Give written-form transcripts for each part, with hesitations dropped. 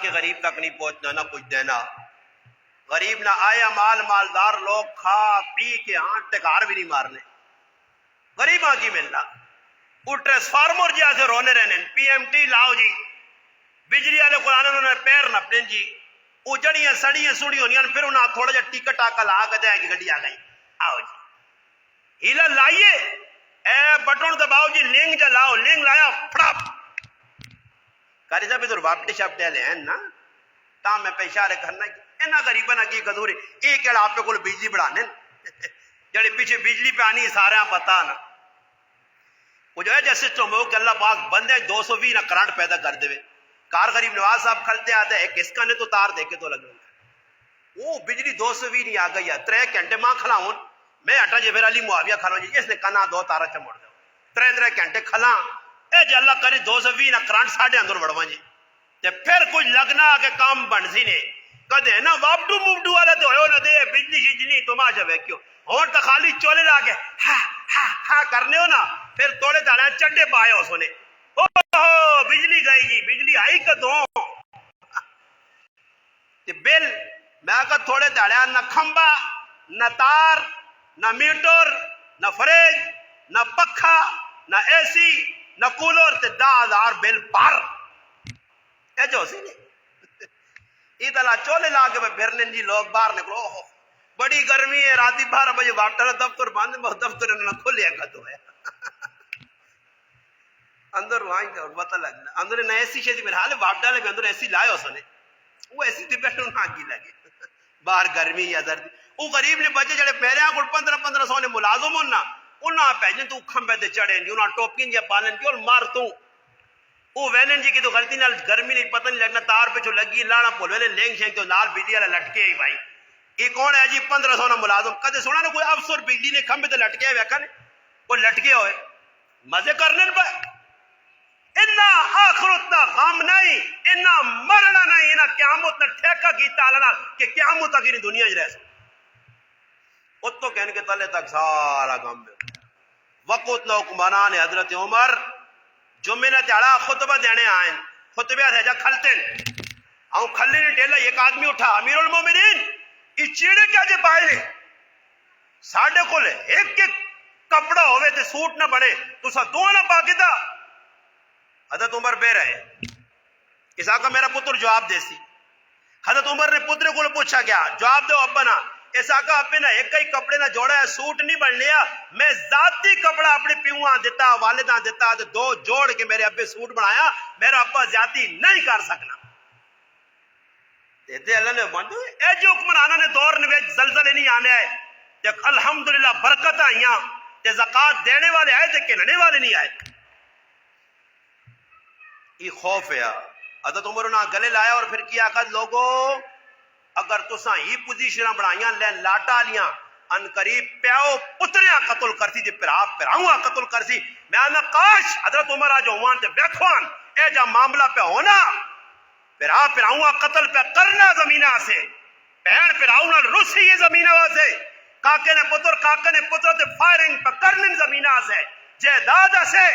کے غریب تک نہیں پہنچنا نہ کچھ دینا. غریب نہ آیا مالدار لوگ کھا پی کے ہاتھ ٹکار بھی نہیں مارنے. غریباں کی ملنا وہ ٹرانسفارمر جی آسے رونے رہنے پی ایم ٹی لاؤ جی بجلی والے قرآن انہوں نے پیر نپنے جی وہ جڑیاں سڑیاں سڑی ہونی پھر انہاں تھوڑا جا ٹکٹ آکا لا کے دے کہ گڈی آ گئی آؤ جی ہیلا لائیے اے بٹن دباؤ جی لنگ جا لاؤ لنگ لایا پھڑپ کاری صاحب ادھر واپٹی شاپٹے لے ہیں نا تا میں پیشارے کرنا اینا غریبہ نہ کی قدوری ایک ایڑا آپ پہ کل بجلی بڑھانے جڑی پیچھے بجلی پہ آنی سارے ہاں پتا نا وہ جو ہے جیسے چمو کہ اللہ پاک بندے 220 نہ کرنٹ پیدا کر دے کار غریب نواز صاحب کھلتے آتے ہیں کس کا نے تو تار دے کے تو لگ وہ بجلی 220 نہیں آ گئی ہے 3 گھنٹے ماں کھلاؤں میں ہٹا جی پھر علی معاویہ کھلاؤں جی اس نے کنا 2 تارا چمڑ دو 3 گھنٹے کھلا اے جی اللہ کرے 220 نہ کرنٹ ساڑھے اندر بڑھوا جی تے پھر کچھ لگنا کہ کام بن سی نے کدے نا وابڈو موبڈو والا تو ہوئے نہ دے بجلی شجلی تو ماں جب ہے کیوں اور تو خالی چولے لا کے ہاں کرنے ہو نا پھر توڑے داڑے چڈے پائے ہو سونے اوہ بجلی گئی جی بجلی آئی کدوں تے بل میں کہا تھوڑے داڑے نہ کھمبا نہ تار نہ میٹر نہ فریج نہ پکھا نہ اے سی نہ کولر تے 10,000 بل پر اے جو سی نہیں ادھلا چولے لا کے پھرنے جی لوگ باہر نکلو بڑی گرمی ہے راتی 12 بجے واپٹر دفتر بند دفتر نہ کھولیا کدو ہے اندر وہاں اور پتہ لگنا اندر نہ ایسی شیدی میرے حال واپٹر لگے اندر ایسی لائے ہو سنے وہ ایسی تے بیٹھو نہ کی لگے باہر گرمی یا سردی وہ غریب نے بچے جڑے پیرے کو 1500 نے ملازم ہونا انہاں پیجن تو کھمبے تے چڑھے نہیں انہاں ٹوپین یا پالن کی اور مار تو وہ وینن جی کی تو غلطی نال گرمی نہیں پتہ نہیں لگنا تار پہ جو لگی لانا پول ویلے لینگ شینگ تو لال بجلی والا لٹکے ہی بھائی یہ کون ہے جی 1500 نہ ملازم کدے سنا نا کوئی افسر بجلی نے کھمبے تے لٹکے ہوئے کھنے وہ لٹکے ہوئے مزے کرنے پہ انہا آخرت نا غم نہیں انہا مرنا نہیں انہا قیامت نا ٹھیکہ کی تالنا کہ قیامت تک انہی دنیا جرے سو ات تو کہنے کے تلے تک سارا غم بے وقت لوکمانان حضرت عمر جمعہ نے تیارا خطبہ دینے آئیں خطبہ ہے جا کھلتے آؤں کھلنے نے ڈیلا ایک آدمی اٹھا امیر المومنین یہ چیڑے کیا جے پائے ساڑھے کو لے ایک کپڑا ہوئے تے سوٹ نہ بڑے تو سا دو نہ پاکی دا حضرت عمر بے رہے اس آقا میرا پتر جواب دے سی حضرت عمر نے پتر کو پوچھا گیا جواب دو ابا نا اس آقا اپنے نا ایک ہی کپڑے نہ جوڑا ہے سوٹ نہیں بڑھ لیا میں ذاتی کپڑا اپنے پیوہاں دیتا والداں دیتا تو 2 جوڑ کے میرے ابے سوٹ بنایا میرا ابا زیادتی نہیں کر سکنا دیتے اللہ نے بندو اے جو حکمرانہ نے دور نے زلزلے نہیں آنے آئے جب الحمدللہ برکت آئیاں تے زکاة دینے والے آئے تے کننے والے نہیں آئے یہ خوف ہے حضرت عمر نے گلے لایا اور پھر کیا کہ لوگوں اگر تساں ہی پوزیشناں بڑھائیاں لین لاٹا لیاں ان قریب پیاؤ پتریاں قتل کرتی تھی پراؤں قتل کرتی میں آنا کاش حضرت عمر آج ہوان تے بیکھوان اے جا معاملہ پہ ہونا پراؤں قتل پہ کرنا زمینہ سے پہن پراؤں رسی یہ زمینہ سے کاکے نے پتر تے فائرنگ پہ کرنے زمینہ سے جہداد سے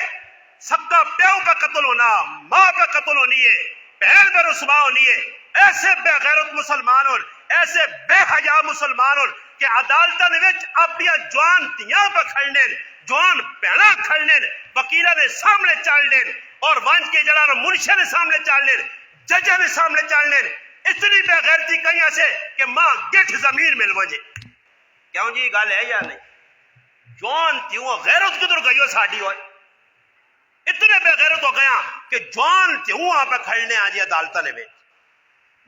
سکا پیاؤں پہ قتل ہونا ماں پہ قتل ہونی ہے بہن پہ رسوا ہونی ہے ایسے بے غیرت مسلمانوں ایسے بے حیا مسلمانوں کہ عدالتاں وچ اپنی جوان تیاں پہ کھڑنے جوان پہنا کھڑنے وکیلہ نے سامنے چال لین اور ونج کے جڑا منشے نے سامنے چال لین ججہ نے سامنے چال لین اتنی بے غیرتی کہیں سے کہ ماں گٹھ زمین مل وجے کیوں جی گل ہے یا نہیں جوان تیوں غیرت کدھر گئی ہو ساڈی ہوئے اتنے بے غیرت ہو گیا کہ جوان تیوں وہاں پہ کھڑنے آجی عدالتہ نے بیچ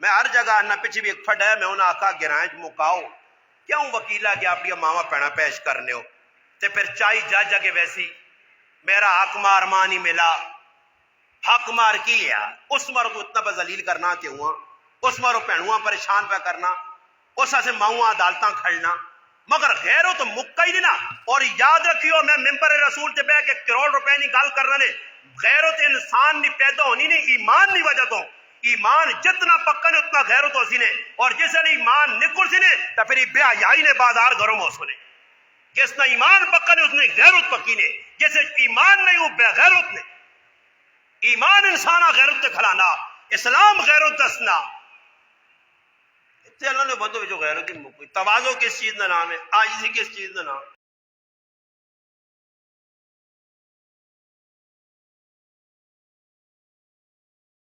میں ہر جگہ نہ پیچھے بھی ایک پھڑ ہے میں انہاں آقا گرائیں مکاؤ کیوں وکیلہ کے آپ ماما پینا پیش کرنے ہو تے پھر چائی جا جگہ ویسی میرا حق مار مانی ملا حق مار کی ہے اس مرو تو اتنا پہ ذلیل کرنا تے ہوا اس مرو پہنواں پریشان پہ کرنا اس سے ماؤں عدالتاں کھڑنا مگر غیرو تو مکہ ہی نہیں نا اور یاد رکھیو میں ممبر رسول تے بے کہ کروڑ روپے نہیں گال کرنا نے غیرت انسان نہیں پیدا ہونی نہیں ایمان نہیں وجہ تو ایمان جتنا پکا نے اتنا غیرت ہو سی نے اور جس نے ایمان نکل سی نے تو پھر بے حیائی نے بازار گرم ہو سنے جس نے ایمان پکا نے اس نے غیرت پکی نے جس ایمان نہیں وہ بے غیرت نے ایمان انسانا غیرت تے کھلانا اسلام غیرت دسنا اتنے اللہ نے بندوں جو غیرت دی مکوئی توازو کس چیز کا نام ہے؟ عاجزی کس چیز کا نام؟